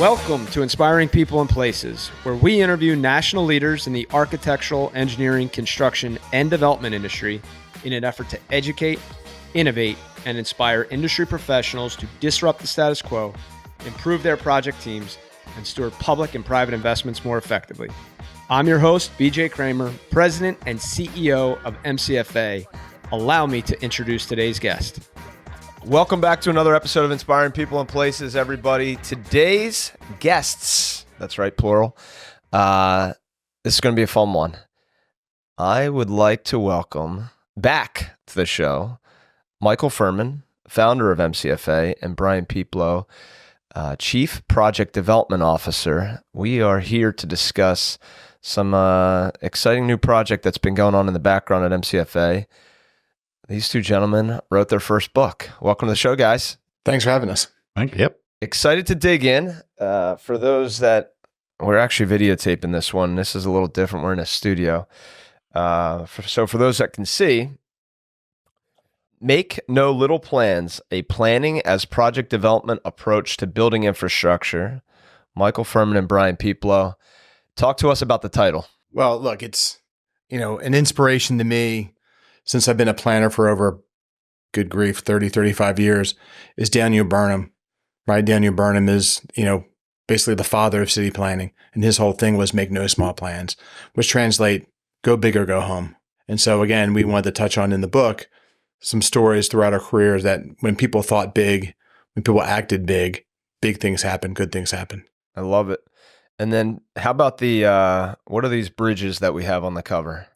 Welcome to Inspiring People and Places, where we interview national leaders in the architectural, engineering, construction, and development industry in an effort to educate, innovate, and inspire industry professionals to disrupt the status quo, improve their project teams, and steward public and private investments more effectively. I'm your host, BJ Kramer, President and CEO of MCFA. Allow me to introduce today's guest. Welcome back to another episode of Inspiring People and Places, everybody. Today's guests, that's right, plural. This is going to be a fun one. I would like to welcome back to the show Michael Fuhrman, founder of MCFA, and Brian Pieplow, Chief Project Development Officer. We are here to discuss some exciting new project that's been going on in the background at MCFA. These two gentlemen wrote their first book. Welcome to the show, guys. Thanks for having us. Thank you. Yep. Excited to dig in. For those that we're actually videotaping this one, this is a little different. We're in a studio. So for those that can see, Make No Little Plans, a planning as project development approach to building infrastructure. Michael Fuhrman and Brian Pieplow. Talk to us about the title. Well, look, it's, an inspiration to me since I've been a planner for over, good grief, 30, 35 years, is Daniel Burnham, right? Daniel Burnham is, basically the father of city planning. And his whole thing was make no small plans, which translate, go big or go home. And so again, we wanted to touch on in the book some stories throughout our careers that when people thought big, when people acted big things happen, good things happen. I love it. And then how about what are these bridges that we have on the cover?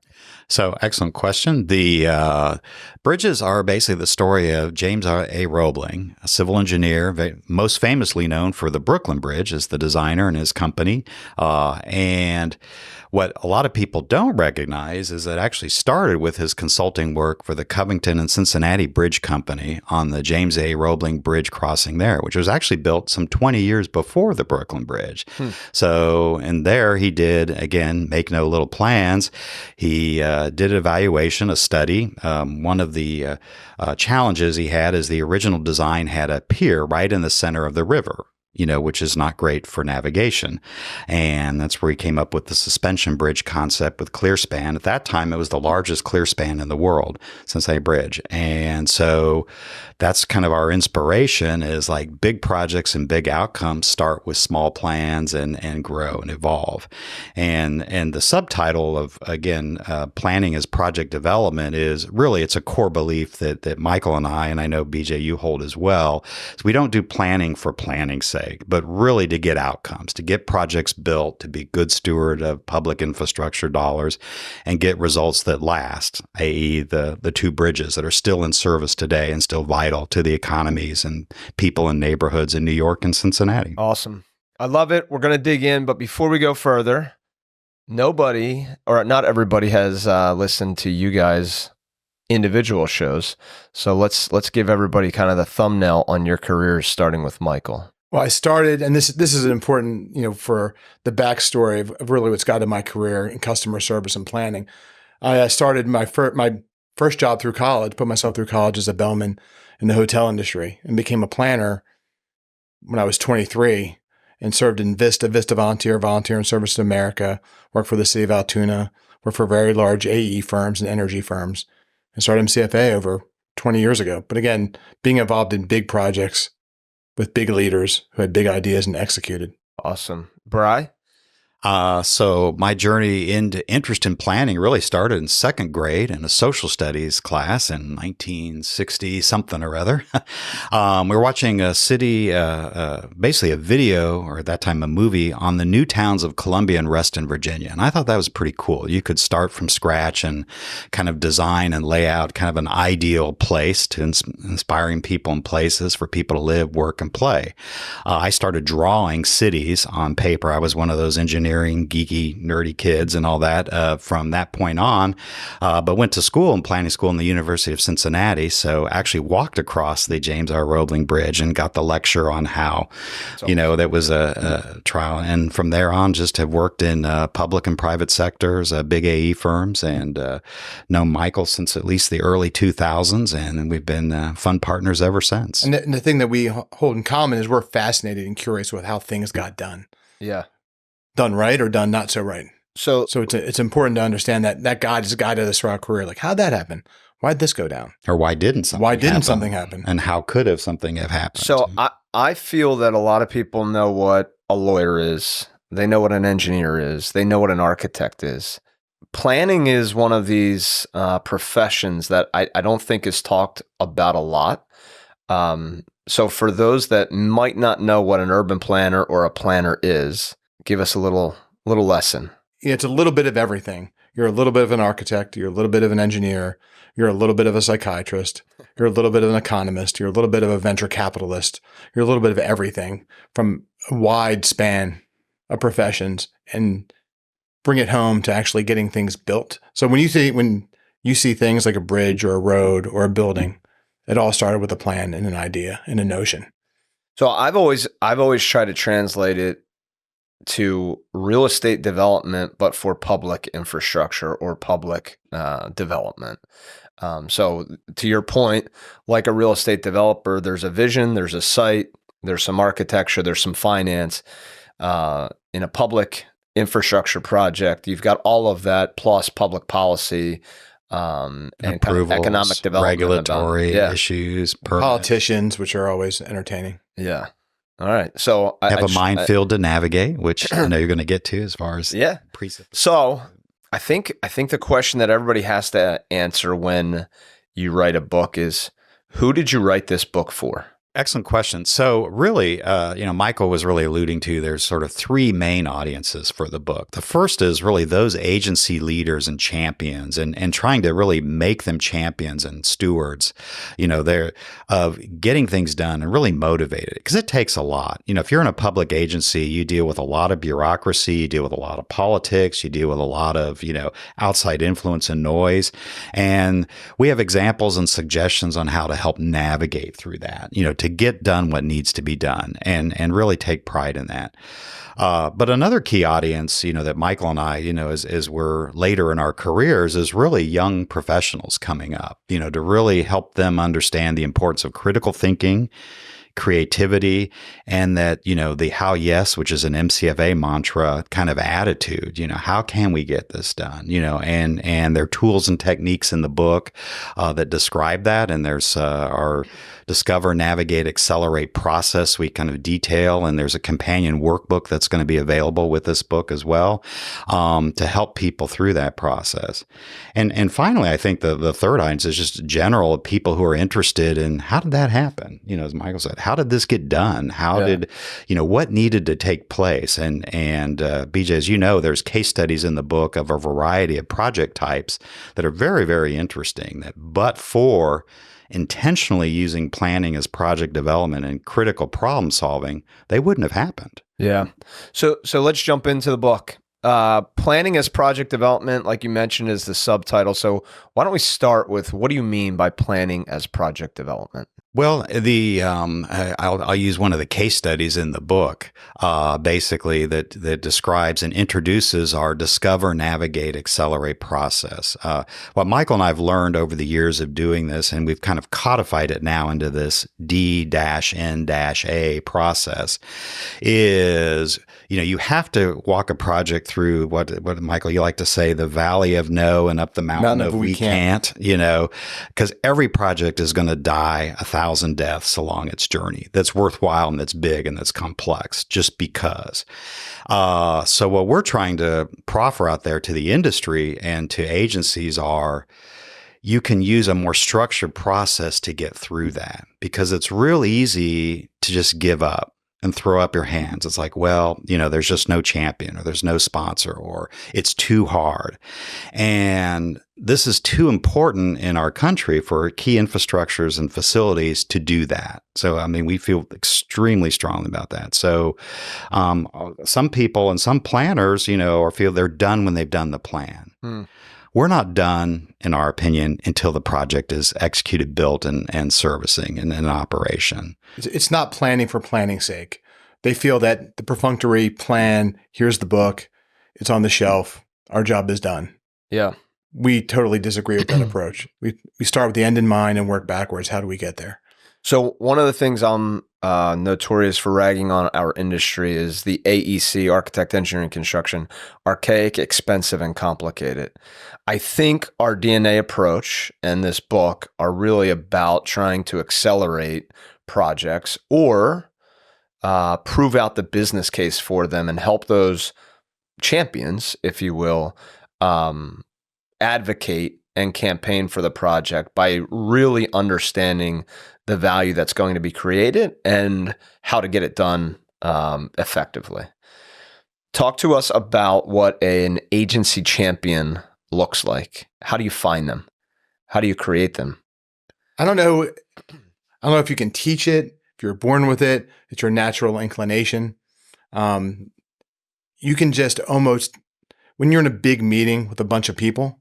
So, excellent question. The bridges are basically the story of James A. Roebling, a civil engineer, most famously known for the Brooklyn Bridge as the designer and his company. And what a lot of people don't recognize is that it actually started with his consulting work for the Covington and Cincinnati Bridge Company on the James A. Roebling Bridge crossing there, which was actually built some 20 years before the Brooklyn Bridge. So, and there he did, again, make no little plans. He did an evaluation, a study. One of the challenges he had is the original design had a pier right in the center of the river, which is not great for navigation. And that's where he came up with the suspension bridge concept with ClearSpan. At that time, it was the largest ClearSpan in the world, Cincinnati Bridge. And so that's kind of our inspiration is like big projects and big outcomes start with small plans and grow and evolve. And the subtitle of, again, planning as project development is really, it's a core belief that Michael and I know BJ, you hold as well. So we don't do planning for planning's sake, but really to get outcomes, to get projects built, to be good steward of public infrastructure dollars and get results that last, i.e. the two bridges that are still in service today and still vital to the economies and people and neighborhoods in New York and Cincinnati. Awesome. I love it. We're going to dig in, but before we go further, nobody or not everybody has listened to you guys' individual shows. So let's give everybody kind of the thumbnail on your careers, starting with Michael. Well, I started, and this is an important, for the backstory of really what's got in my career in customer service and planning. I started my first job through college, put myself through college as a bellman in the hotel industry, and became a planner when I was 23 and served in Vista Volunteer in Service to America, worked for the city of Altoona, worked for very large AE firms and energy firms, and started MCFA over 20 years ago. But again, being involved in big projects with big leaders who had big ideas and executed. Awesome. Bri? So my journey into interest in planning really started in second grade in a social studies class in 1960 something or other. We were watching a city, basically a video, or at that time a movie, on the new towns of Columbia and Reston, Virginia. And I thought that was pretty cool. You could start from scratch and kind of design and lay out kind of an ideal place to inspiring people and places for people to live, work, and play. I started drawing cities on paper. I was one of those engineers engineering, geeky, nerdy kids and all that from that point on, but went to school in planning school in the University of Cincinnati. So actually walked across the James R. Roebling Bridge and got the lecture on how, that was a trial. And from there on, just have worked in public and private sectors, big AE firms, and known Michael since at least the early 2000s. And we've been fun partners ever since. And the thing that we hold in common is we're fascinated and curious with how things got done. Yeah. Done right or done not so right. So it's important to understand that God has guided us throughout our career. Like, how'd that happen? Why'd this go down? Or why didn't something happen? And how could have something have happened? So I feel that a lot of people know what a lawyer is. They know what an engineer is. They know what an architect is. Planning is one of these professions that I don't think is talked about a lot. So for those that might not know what an urban planner or a planner is, give us a little lesson. It's a little bit of everything. You're a little bit of an architect. You're a little bit of an engineer. You're a little bit of a psychiatrist. You're a little bit of an economist. You're a little bit of a venture capitalist. You're a little bit of everything from a wide span of professions, and bring it home to actually getting things built. So when you see things like a bridge or a road or a building, it all started with a plan and an idea and a notion. So I've always tried to translate it to real estate development, but for public infrastructure or public development. So to your point, like a real estate developer, there's a vision, there's a site, there's some architecture, there's some finance. In a public infrastructure project, you've got all of that plus public policy, and approvals, kind of economic development, regulatory issues, politicians, which are always entertaining. Yeah. All right. So I have a minefield to navigate, which I know you're going to get to as far as precepts. So I think the question that everybody has to answer when you write a book is, who did you write this book for? Excellent question. So really, Michael was really alluding to, there's sort of three main audiences for the book. The first is really those agency leaders and champions, and trying to really make them champions and stewards, they're of getting things done and really motivated, because it takes a lot. If you're in a public agency, you deal with a lot of bureaucracy, you deal with a lot of politics, you deal with a lot of, outside influence and noise. And we have examples and suggestions on how to help navigate through that, to get done what needs to be done, and really take pride in that. But another key audience, that Michael and I, as we're later in our careers, is really young professionals coming up, to really help them understand the importance of critical thinking, creativity, and that, the how yes, which is an MCFA mantra kind of attitude, how can we get this done, and there are tools and techniques in the book that describe that. And there's our Discover, Navigate, Accelerate process we kind of detail, and there's a companion workbook that's going to be available with this book as well, to help people through that process. And finally, I think the third audience is just general people who are interested in, how did that happen? As Michael said, how did this get done? How did, what needed to take place? And BJ, as you know, there's case studies in the book of a variety of project types that are very, very interesting, that but for intentionally using planning as project development and critical problem solving, they wouldn't have happened. Yeah. So let's jump into the book. Planning as project development, like you mentioned, is the subtitle. So why don't we start with, what do you mean by planning as project development? Well, I'll use one of the case studies in the book, basically that describes and introduces our Discover, Navigate, Accelerate process. What Michael and I have learned over the years of doing this, and we've kind of codified it now into this D-N-A process, is, you have to walk a project through what Michael, you like to say, the valley of no and up the mountain of we can't, because every project is going to die 1,000 deaths along its journey. That's worthwhile and that's big and that's complex, just because. So what we're trying to proffer out there to the industry and to agencies are, you can use a more structured process to get through that, because it's real easy to just give up. and throw up your hands. It's like, well, there's just no champion, or there's no sponsor, or it's too hard. And this is too important in our country for key infrastructures and facilities to do that. So, we feel extremely strongly about that. So, some people and some planners, or feel they're done when they've done the plan. We're not done, in our opinion, until the project is executed, built, and servicing and in operation. It's not planning for planning's sake. They feel that the perfunctory plan, here's the book, it's on the shelf, our job is done. Yeah. We totally disagree with that approach. We start with the end in mind and work backwards. How do we get there? So one of the things I'm notorious for ragging on our industry is the AEC, architect, engineering, construction, archaic, expensive, and complicated. I think our DNA approach and this book are really about trying to accelerate projects or prove out the business case for them and help those champions, if you will, advocate and campaign for the project by really understanding the value that's going to be created and how to get it done effectively. Talk to us about what an agency champion looks like. How do you find them? How do you create them? I don't know if you can teach it, if you're born with it, it's your natural inclination. You can just almost, when you're in a big meeting with a bunch of people,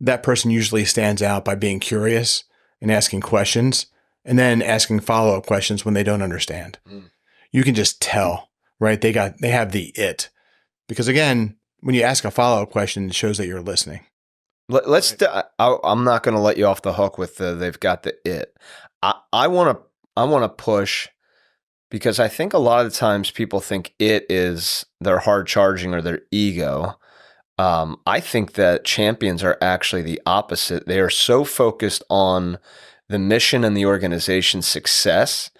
that person usually stands out by being curious and asking questions, and then asking follow-up questions when they don't understand. You can just tell, right? They have the it. Because again, when you ask a follow-up question, it shows that you're listening. I'm not going to let you off the hook with they've got the it. I want to push, because I think a lot of the times people think it is their hard charging or their ego. I think that champions are actually the opposite. They are so focused on the mission and the organization's success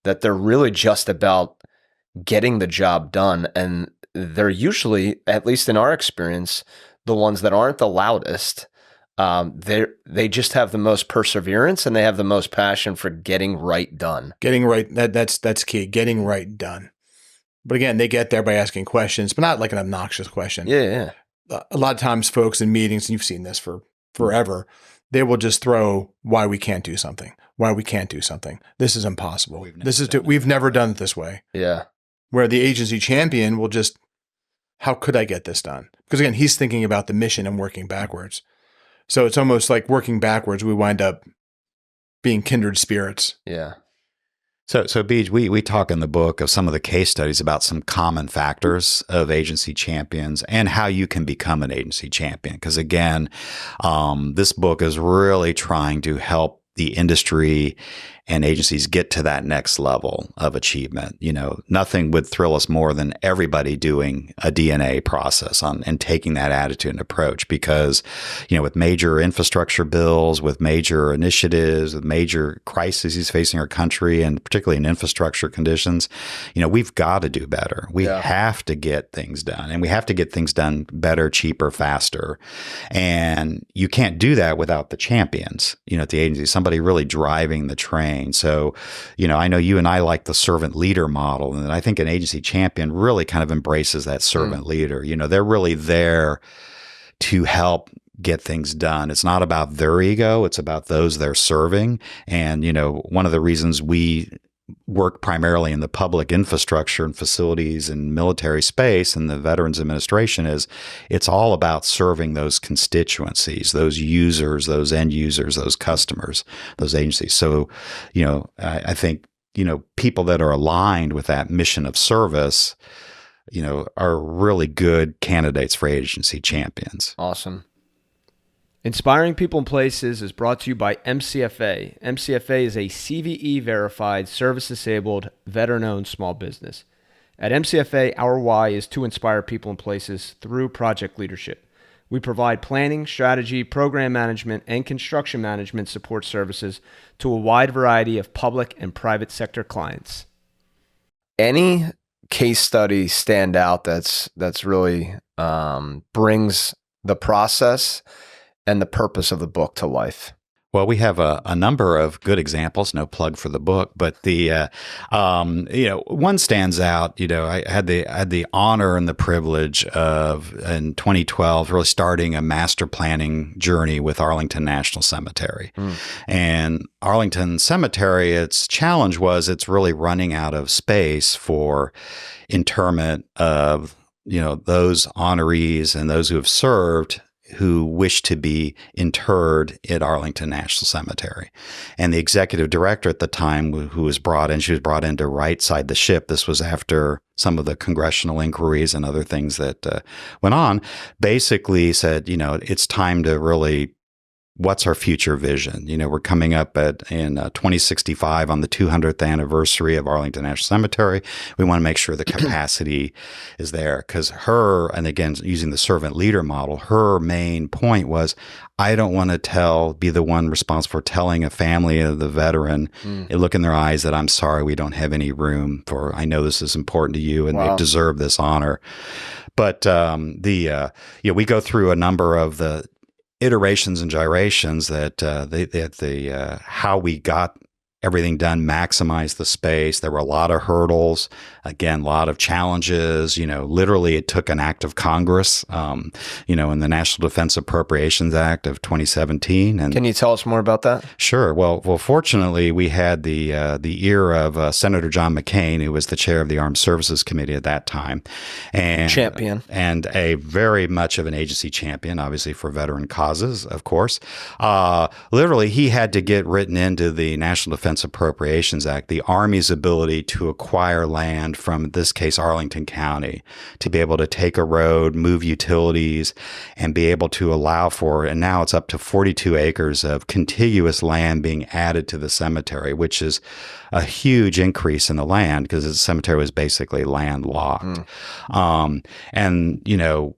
that they're really just about getting the job done. And they're usually, at least in our experience, the ones that aren't the loudest. They just have the most perseverance and they have the most passion for getting right done. Getting right, that's key. Getting right done. But again, they get there by asking questions, but not like an obnoxious question. Yeah. A lot of times folks in meetings, and you've seen this for forever, they will just throw why we can't do something. Why we can't do something. This is impossible. We've never done it this way. Yeah. Where the agency champion will just, how could I get this done? Because again, he's thinking about the mission and working backwards. So it's almost like working backwards. We wind up being kindred spirits. Yeah. So Beej, we talk in the book of some of the case studies about some common factors of agency champions and how you can become an agency champion. Because again, this book is really trying to help the industry and agencies get to that next level of achievement. Nothing would thrill us more than everybody doing a DNA process and taking that attitude and approach, because, with major infrastructure bills, with major initiatives, with major crises facing our country, and particularly in infrastructure conditions, we've got to do better. We have to get things done, and we have to get things done better, cheaper, faster. And you can't do that without the champions, at the agency, somebody really driving the train. So, I know you and I like the servant leader model, and I think an agency champion really kind of embraces that servant leader. They're really there to help get things done. It's not about their ego. It's about those they're serving. And, one of the reasons we work primarily in the public infrastructure and facilities and military space and the Veterans Administration is it's all about serving those constituencies, those users, those end users, those customers, those agencies. So, I think, people that are aligned with that mission of service, are really good candidates for agency champions. Awesome. Inspiring People and Places is brought to you by MCFA. MCFA is a CVE-verified, service-disabled, veteran-owned small business. At MCFA, our why is to inspire people and places through project leadership. We provide planning, strategy, program management, and construction management support services to a wide variety of public and private sector clients. Any case study stand out that's really brings the process and the purpose of the book to life? Well, we have a number of good examples. No plug for the book, but one stands out. I had the honor and the privilege of in 2012 really starting a master planning journey with Arlington National Cemetery, and Arlington Cemetery. Its challenge was it's really running out of space for interment of those honorees and those who have served, who wish to be interred at Arlington National Cemetery. And the executive director at the time, who was brought in, she was brought in to right-side the ship. This was after some of the congressional inquiries and other things that went on, basically said, it's time to really, what's our future vision? We're coming up in 2065 on the 200th anniversary of Arlington National Cemetery. We want to make sure the capacity is there, because and again, using the servant leader model, her main point was, I don't want to be the one responsible for telling a family of the veteran, look in their eyes that I'm sorry, we don't have any room I know this is important to you and they deserve this honor. But we go through a number of the iterations and gyrations that how we got everything done, maximize the space. There were a lot of hurdles, again, a lot of challenges. Literally it took an act of Congress, in the National Defense Appropriations Act of 2017. And can you tell us more about that? Sure. Well, fortunately, we had the ear of Senator John McCain, who was the chair of the Armed Services Committee at that time, and champion, and a very much of an agency champion, obviously for veteran causes, of course. Literally, he had to get written into the National Defense Appropriations Act, the Army's ability to acquire land from, in this case, Arlington County, to be able to take a road, move utilities, and be able to allow for, and now it's up to 42 acres of contiguous land being added to the cemetery, which is a huge increase in the land because the cemetery was basically landlocked. And,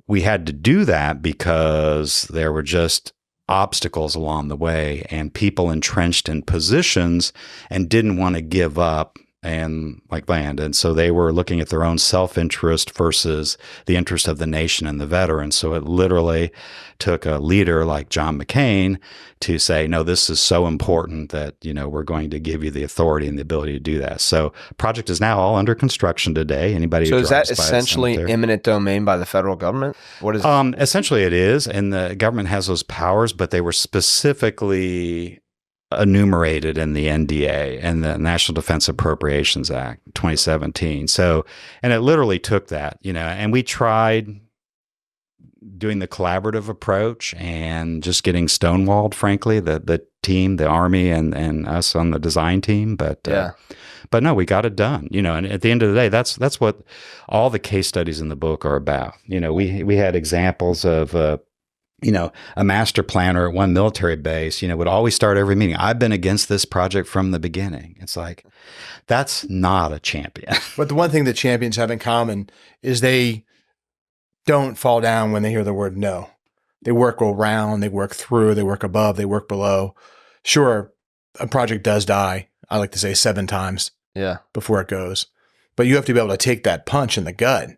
we had to do that because there were just obstacles along the way and people entrenched in positions and didn't want to give up and land. And so they were looking at their own self-interest versus the interest of the nation and the veterans. So it literally took a leader like John McCain to say, no, this is so important that, we're going to give you the authority and the ability to do that. So project is now all under construction today. Anybody who is that drives by essentially the cemetery, eminent domain by the federal government? What is essentially it is, and the government has those powers, but they were specifically enumerated in the NDA and the National Defense Appropriations Act 2017. So, and it literally took that, and we tried doing the collaborative approach and just getting stonewalled, frankly, the team, the Army and us on the design team. But no, we got it done, and at the end of the day, that's what all the case studies in the book are about. We had examples of, a master planner at one military base, would always start every meeting, I've been against this project from the beginning. It's like, that's not a champion. But the one thing that champions have in common is they don't fall down when they hear the word no. They work around, they work through, they work above, they work below. Sure, a project does die, I like to say 7 times before it goes. But you have to be able to take that punch in the gut.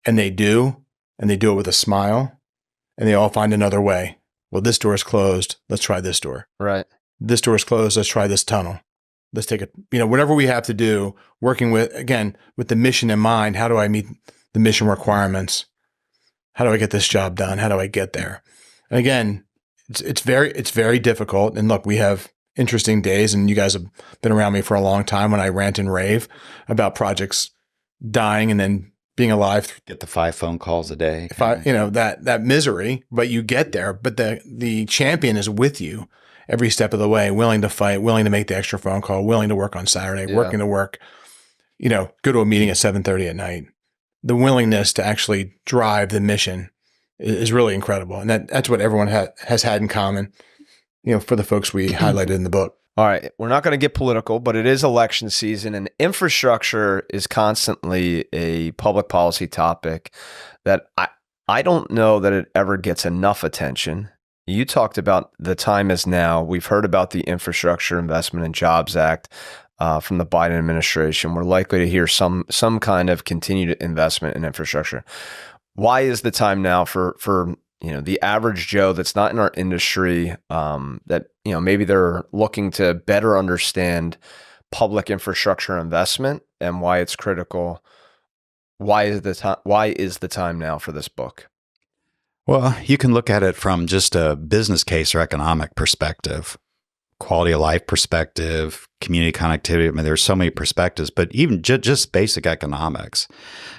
And they do it with a smile. And they all find another way. Well, this door is closed. Let's try this door. Right. This door is closed. Let's try this tunnel. Let's take it. Whatever we have to do, working with the mission in mind. How do I meet the mission requirements? How do I get this job done? How do I get there? And again, it's very difficult. And look, we have interesting days, and you guys have been around me for a long time when I rant and rave about projects dying and then being alive. Get the 5 phone calls a day. That misery, but you get there. But the champion is with you every step of the way, willing to fight, willing to make the extra phone call, willing to work on Saturday, working to work, go to a meeting at 7:30 at night. The willingness to actually drive the mission is really incredible. And that's what everyone has had in common, for the folks we highlighted in the book. All right, we're not going to get political, but it is election season, and infrastructure is constantly a public policy topic that I don't know that it ever gets enough attention. You talked about the time is now. We've heard about the Infrastructure Investment and Jobs Act from the Biden administration. We're likely to hear some kind of continued investment in infrastructure. Why is the time now for the average Joe that's not in our industry, that, maybe they're looking to better understand public infrastructure investment and why it's critical. Why is the time now for this book? Well, you can look at it from just a business case or economic perspective, quality of life perspective, community connectivity. I mean, there's so many perspectives, but even just basic economics.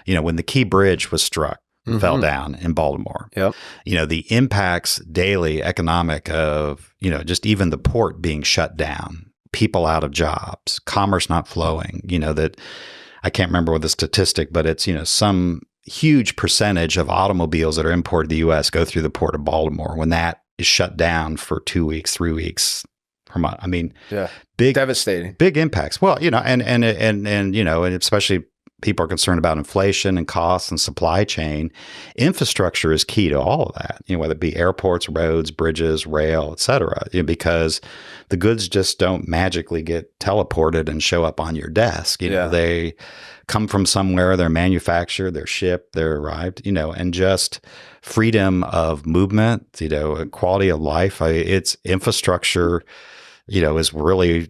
When the Key Bridge was struck, fell down in Baltimore. Yep. The impacts daily economic of, just even the port being shut down, people out of jobs, commerce not flowing, that I can't remember what the statistic, but it's, some huge percentage of automobiles that are imported to the U.S. go through the port of Baltimore. When that is shut down for 2 weeks, 3 weeks, big, devastating, big impacts. Well, and especially people are concerned about inflation and costs and supply chain. Infrastructure is key to all of that, whether it be airports, roads, bridges, rail, et cetera, because the goods just don't magically get teleported and show up on your desk. They come from somewhere, they're manufactured, they're shipped, they're arrived, and just freedom of movement, quality of life. It's infrastructure, is really,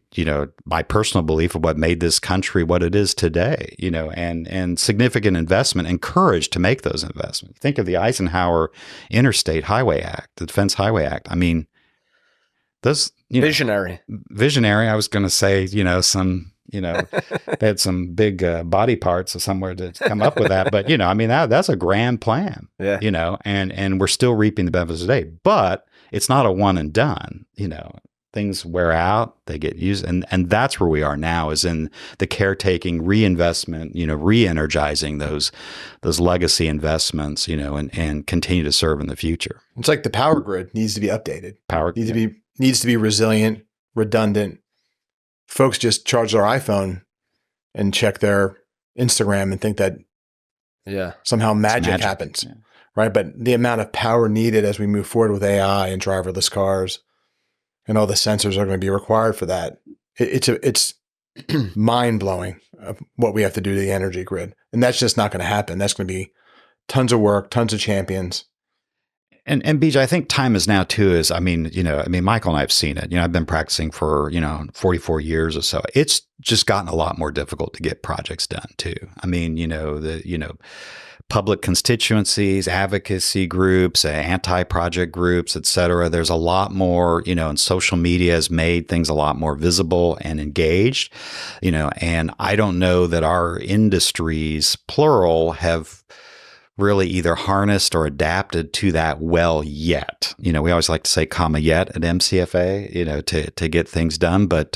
my personal belief of what made this country what it is today, and significant investment and courage to make those investments. Think of the Eisenhower Interstate Highway Act, the Defense Highway Act. I mean, those, visionary. I was going to say, they had some big body parts or somewhere to come up with that. But, that's a grand plan, and we're still reaping the benefits today. But it's not a one and done, Things wear out, they get used, and that's where we are now, is in the caretaking, reinvestment, re-energizing those legacy investments, and continue to serve in the future. It's like the power grid needs to be updated. Needs to be resilient, redundant. Folks just charge their iPhone and check their Instagram and think that somehow magic happens, right? But the amount of power needed as we move forward with AI and driverless cars, and all the sensors are going to be required for that. It's mind blowing of what we have to do to the energy grid, and that's just not going to happen. That's going to be tons of work, tons of champions. And BJ, I think time is now too. Michael and I have seen it. I've been practicing for 44 years or so. It's just gotten a lot more difficult to get projects done too. Public constituencies, advocacy groups, anti-project groups, et cetera. There's a lot more, and social media has made things a lot more visible and engaged, and I don't know that our industries, plural, have really either harnessed or adapted to that well yet. We always like to say comma yet at MCFA, to get things done. But,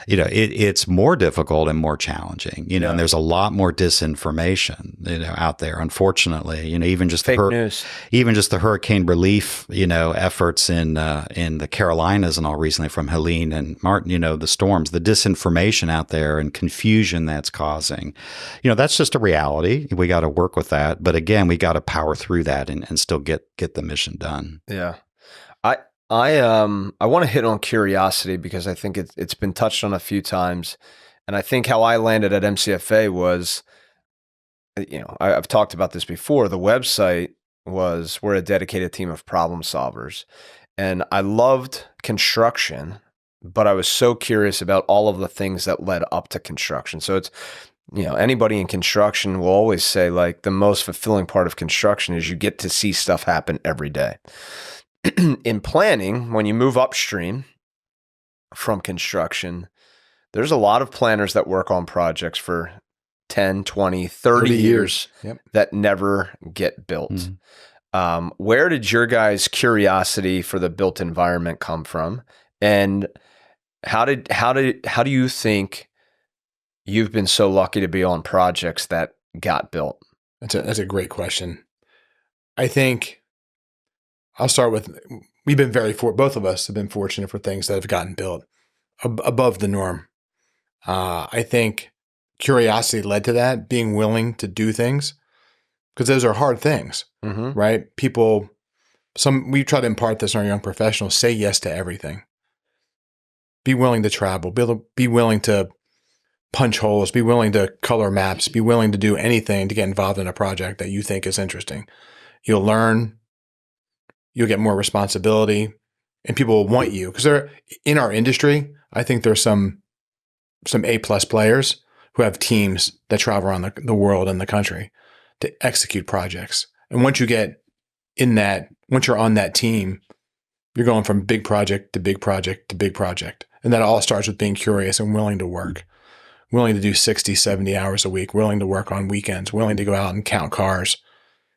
it's more difficult and more challenging, and there's a lot more disinformation, out there, unfortunately, even just fake news, even just the hurricane relief, efforts in the Carolinas and all recently from Helene and Martin, the storms, the disinformation out there and confusion that's causing, that's just a reality. We got to work with that. But again, we got to power through that and still get the mission done. Yeah. I want to hit on curiosity because I think it's been touched on a few times. And I think how I landed at MCFA was, I've talked about this before. The website we're a dedicated team of problem solvers. And I loved construction, but I was so curious about all of the things that led up to construction. So it's, anybody in construction will always say, like, the most fulfilling part of construction is you get to see stuff happen every day. In planning, when you move upstream from construction, there's a lot of planners that work on projects for 10, 20, 30 years that never get built. Mm-hmm. Where did your guys' curiosity for the built environment come from? And how do you think you've been so lucky to be on projects that got built? That's a great question. I think I'll start with, we've been both of us have been fortunate for things that have gotten built above the norm. I think curiosity led to that, being willing to do things, because those are hard things, right? We try to impart this in our young professionals, say yes to everything. Be willing to travel, be willing to punch holes, be willing to color maps, be willing to do anything to get involved in a project that you think is interesting. You'll learn, you'll get more responsibility, and people will want you because they're in our industry. I think there's some A+ players who have teams that travel around the world and the country to execute projects. And once you're on that team, you're going from big project to big project to big project. And that all starts with being curious and willing to work, willing to do 60, 70 hours a week, willing to work on weekends, willing to go out and count cars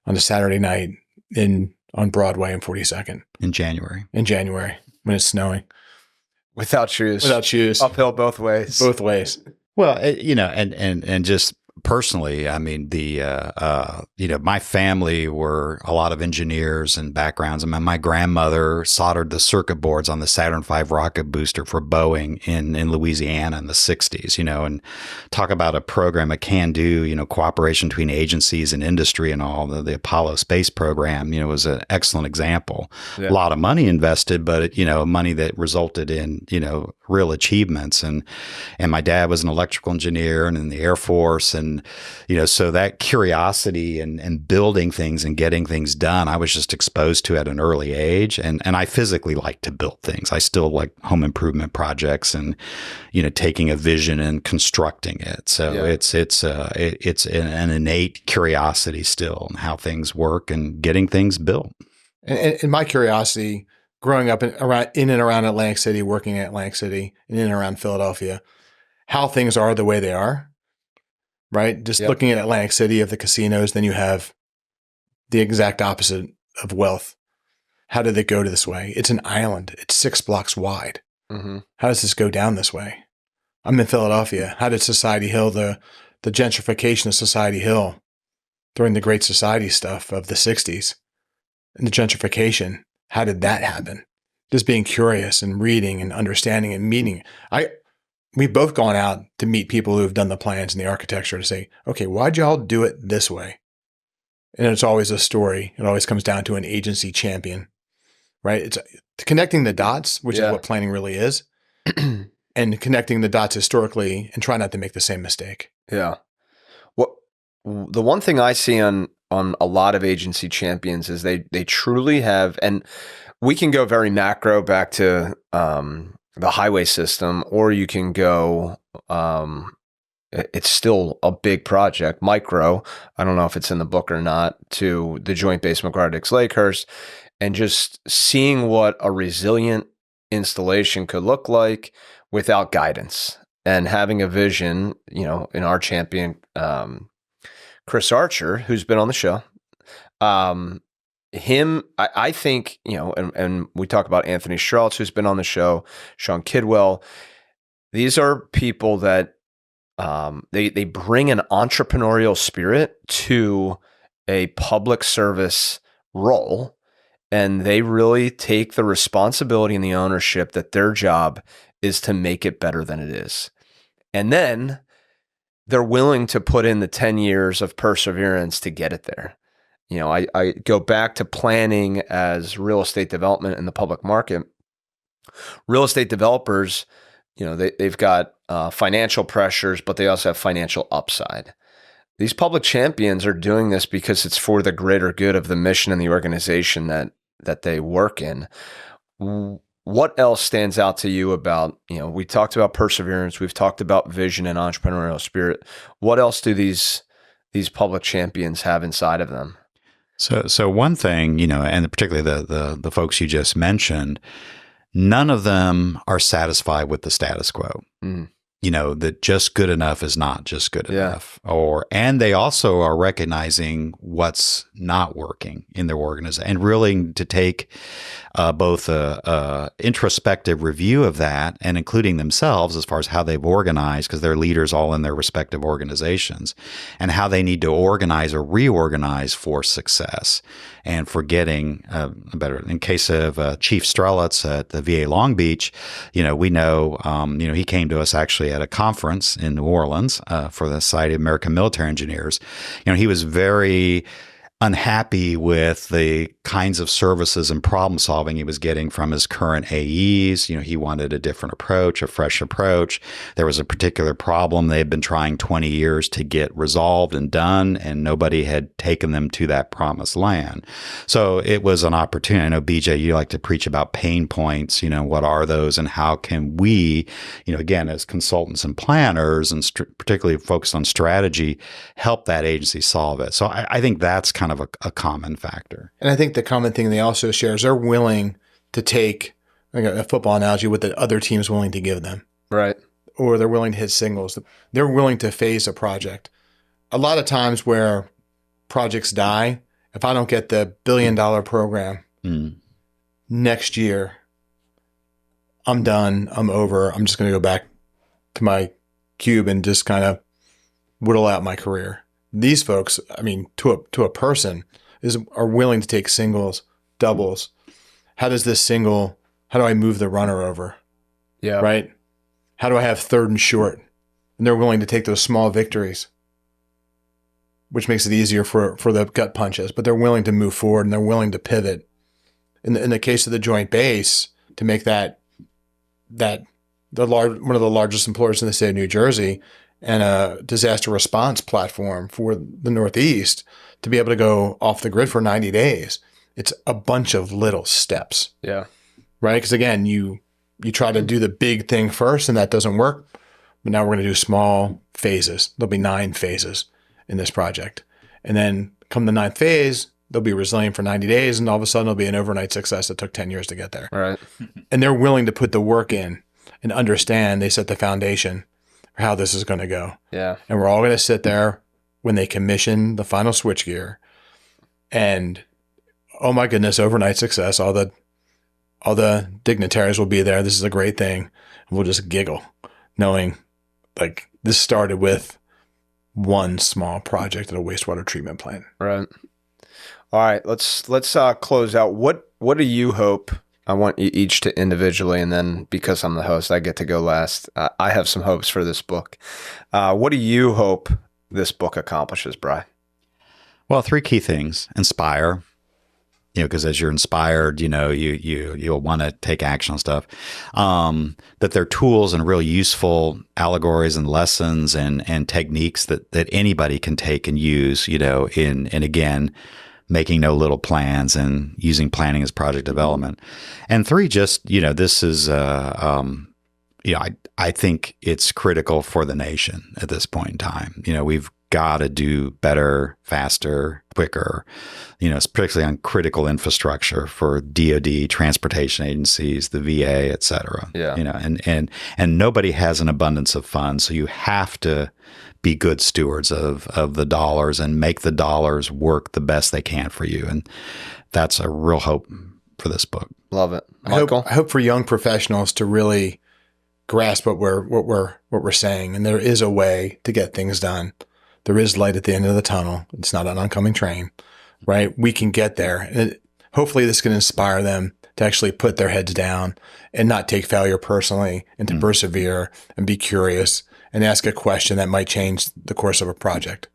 on a Saturday night on Broadway and 42nd. In January when it's snowing. Without shoes. Uphill both ways. Both ways. Well, and just personally, I mean, my family were a lot of engineers and backgrounds. I mean, my grandmother soldered the circuit boards on the Saturn V rocket booster for Boeing in Louisiana in the 60s, and talk about a program, a can-do, cooperation between agencies and industry and all. The Apollo space program, was an excellent example. Yeah. A lot of money invested, but, money that resulted in, real achievements. And my dad was an electrical engineer and in the Air Force. And, so that curiosity and building things and getting things done, I was just exposed to at an early age. And I physically like to build things. I still like home improvement projects and, taking a vision and constructing it. So yeah. It's an innate curiosity still in how things work and getting things built. And my curiosity growing up in and around Atlantic City, working at Atlantic City and in and around Philadelphia, how things are the way they are, right? Just yep. Looking at Atlantic City of the casinos, then you have the exact opposite of wealth. How did it go to this way? It's an island. It's 6 blocks wide. Mm-hmm. How does this go down this way? I'm in Philadelphia. How did Society Hill, the gentrification of Society Hill during the Great Society stuff of the 60s and the gentrification, how did that happen? Just being curious and reading and understanding and meeting. We've both gone out to meet people who have done the plans and the architecture to say, okay, why'd y'all do it this way? And it's always a story. It always comes down to an agency champion, right? It's connecting the dots, which is what planning really is, and connecting the dots historically and try not to make the same mistake. Yeah. The one thing I see on a lot of agency champions is they truly have, and we can go very macro back to the highway system, or you can go, it's still a big project, micro. I don't know if it's in the book or not, to the Joint Base McGuire-Dix-Lakehurst, and just seeing what a resilient installation could look like without guidance and having a vision, in our champion, Chris Archer, who's been on the show. I think, and we talk about Anthony Strelitz, who's been on the show, Sean Kidwell. These are people that they bring an entrepreneurial spirit to a public service role, and they really take the responsibility and the ownership that their job is to make it better than it is. And then they're willing to put in the 10 years of perseverance to get it there. I go back to planning as real estate development in the public market. Real estate developers, they've got financial pressures, but they also have financial upside. These public champions are doing this because it's for the greater good of the mission and the organization that they work in. What else stands out to you about, we talked about perseverance, we've talked about vision and entrepreneurial spirit. What else do these public champions have inside of them? So one thing, and particularly the folks you just mentioned, none of them are satisfied with the status quo. Mm. That just good enough is not just good enough. And they also are recognizing what's not working in their organization and really to take both a introspective review of that and including themselves as far as how they've organized, because they're leaders all in their respective organizations, and how they need to organize or reorganize for success and for getting better. In case of Chief Strelitz at the VA Long Beach, we know, he came to us actually at a conference in New Orleans for the Society of American Military Engineers. He was very unhappy with the kinds of services and problem solving he was getting from his current AEs. He wanted a different approach, a fresh approach. There was a particular problem they had been trying 20 years to get resolved and done, and nobody had taken them to that promised land. So it was an opportunity. I know, BJ, you like to preach about pain points. What are those, and how can we, again, as consultants and planners, and particularly focused on strategy, help that agency solve it? So I think that's kind of a common factor. And I think the common thing they also share is they're willing to take, like a football analogy, what the other team's willing to give them. Right. Or they're willing to hit singles. They're willing to phase a project. A lot of times where projects die, if I don't get the $1 billion program next year, I'm done. I'm over. I'm just going to go back to my cube and just kind of whittle out my career. These folks, I mean, to a person, are willing to take singles, doubles. How does this single? How do I move the runner over? Yeah. Right. How do I have third and short? And they're willing to take those small victories, which makes it easier for the gut punches. But they're willing to move forward, and they're willing to pivot. In the case of the Joint Base, to make that one of the largest employers in the state of New Jersey, and a disaster response platform for the Northeast, to be able to go off the grid for 90 days. It's a bunch of little steps. Yeah. Right? Because again, you try to do the big thing first, and that doesn't work. But now we're going to do small phases. There'll be 9 phases in this project. And then come the 9th phase, they'll be resilient for 90 days, and all of a sudden it'll be an overnight success that took 10 years to get there. Right. And they're willing to put the work in and understand they set the foundation for how this is going to go. Yeah. And we're all going to sit there when they commission the final switchgear, and oh my goodness, overnight success. All the dignitaries will be there. This is a great thing. And we'll just giggle, knowing like this started with one small project at a wastewater treatment plant. Right. All right. Let's close out. What do you hope? I want you each to individually, and then because I'm the host, I get to go last. I have some hopes for this book. What do you hope this book accomplishes, Brian? Well, 3 key things: inspire. Because as you're inspired, you'll want to take action on stuff. That they're tools and real useful allegories and lessons and techniques that anybody can take and use. And again, making no little plans and using planning as project development. And 3, just this is I think it's critical for the nation at this point in time. We've got to do better, faster, quicker, particularly on critical infrastructure for DoD, transportation agencies, the VA, et cetera. Yeah. And nobody has an abundance of funds. So you have to be good stewards of the dollars and make the dollars work the best they can for you. And that's a real hope for this book. Love it. Michael? I hope for young professionals to really grasp what we're saying. And there is a way to get things done. There is light at the end of the tunnel. It's not an oncoming train, right? We can get there. And hopefully this can inspire them to actually put their heads down and not take failure personally, and to persevere and be curious and ask a question that might change the course of a project.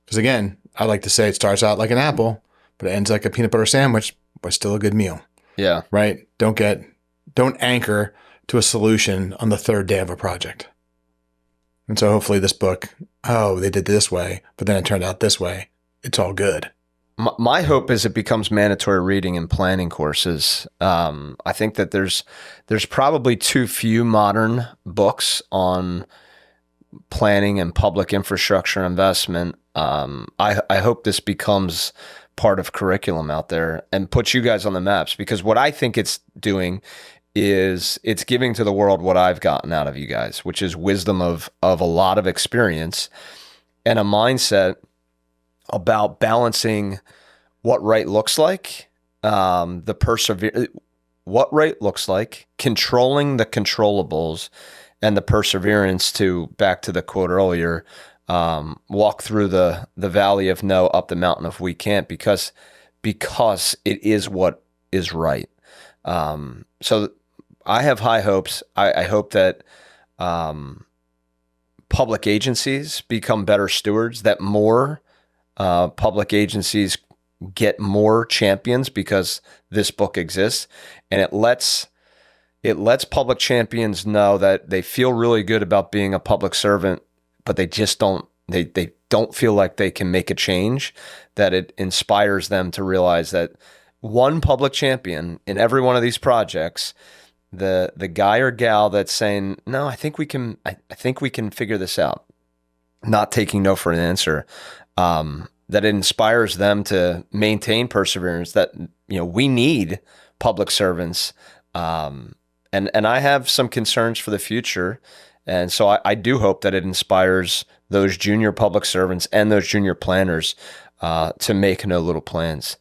Because again, I like to say it starts out like an apple, but it ends like a peanut butter sandwich, but still a good meal. Yeah. Right? Don't anchor to a solution on the 3rd day of a project. And so hopefully this book, they did this way, but then it turned out this way. It's all good. My hope is it becomes mandatory reading in planning courses. I think that there's probably too few modern books on planning and public infrastructure investment. I hope this becomes part of curriculum out there and puts you guys on the maps, because what I think it's doing is it's giving to the world what I've gotten out of you guys, which is wisdom of a lot of experience and a mindset about balancing what right looks like, what right looks like, controlling the controllables, and the perseverance to, back to the quote earlier, walk through the valley of no, up the mountain of we can't, because it is what is right. So I have high hopes. I hope that public agencies become better stewards, that more public agencies get more champions because this book exists, and it lets public champions know that they feel really good about being a public servant, but they just don't feel like they can make a change. That it inspires them to realize that one public champion in every one of these projects, the guy or gal that's saying, no, I think we can figure this out, not taking no for an answer, that it inspires them to maintain perseverance, that, we need public servants. And I have some concerns for the future. And so I do hope that it inspires those junior public servants and those junior planners to make no little plans.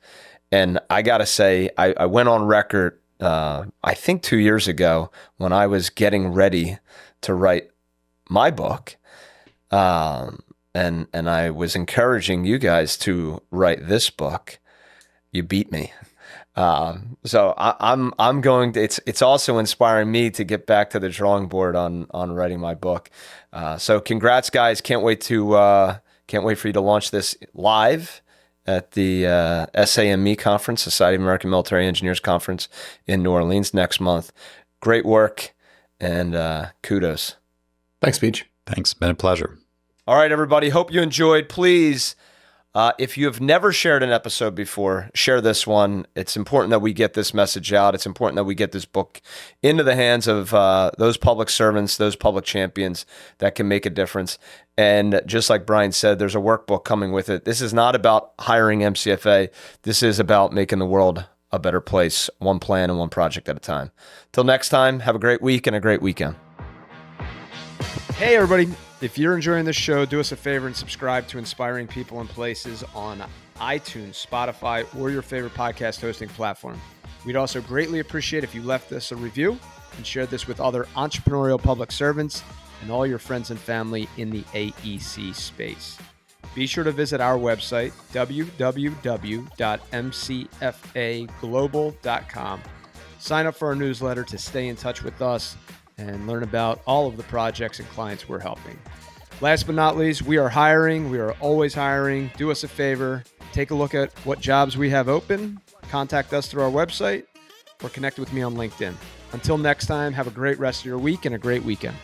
And I got to say, I went on record, I think 2 years ago, when I was getting ready to write my book. And I was encouraging you guys to write this book. You beat me. So I'm going to, it's also inspiring me to get back to the drawing board on writing my book. So congrats, guys. Can't wait for you to launch this live at the SAME conference, Society of American Military Engineers conference in New Orleans next month. Great work, and kudos. Thanks, Beach. Thanks. Been a pleasure. All right, everybody. Hope you enjoyed. Please, if you have never shared an episode before, share this one. It's important that we get this message out. It's important that we get this book into the hands of those public servants, those public champions that can make a difference. And just like Brian said, there's a workbook coming with it. This is not about hiring MCFA. This is about making the world a better place, one plan and one project at a time. Till next time, have a great week and a great weekend. Hey, everybody. If you're enjoying this show, do us a favor and subscribe to Inspiring People and Places on iTunes, Spotify, or your favorite podcast hosting platform. We'd also greatly appreciate if you left us a review and shared this with other entrepreneurial public servants and all your friends and family in the AEC space. Be sure to visit our website, www.mcfaglobal.com. Sign up for our newsletter to stay in touch with us and learn about all of the projects and clients we're helping. Last but not least, we are hiring. We are always hiring. Do us a favor. Take a look at what jobs we have open. Contact us through our website or connect with me on LinkedIn. Until next time, have a great rest of your week and a great weekend.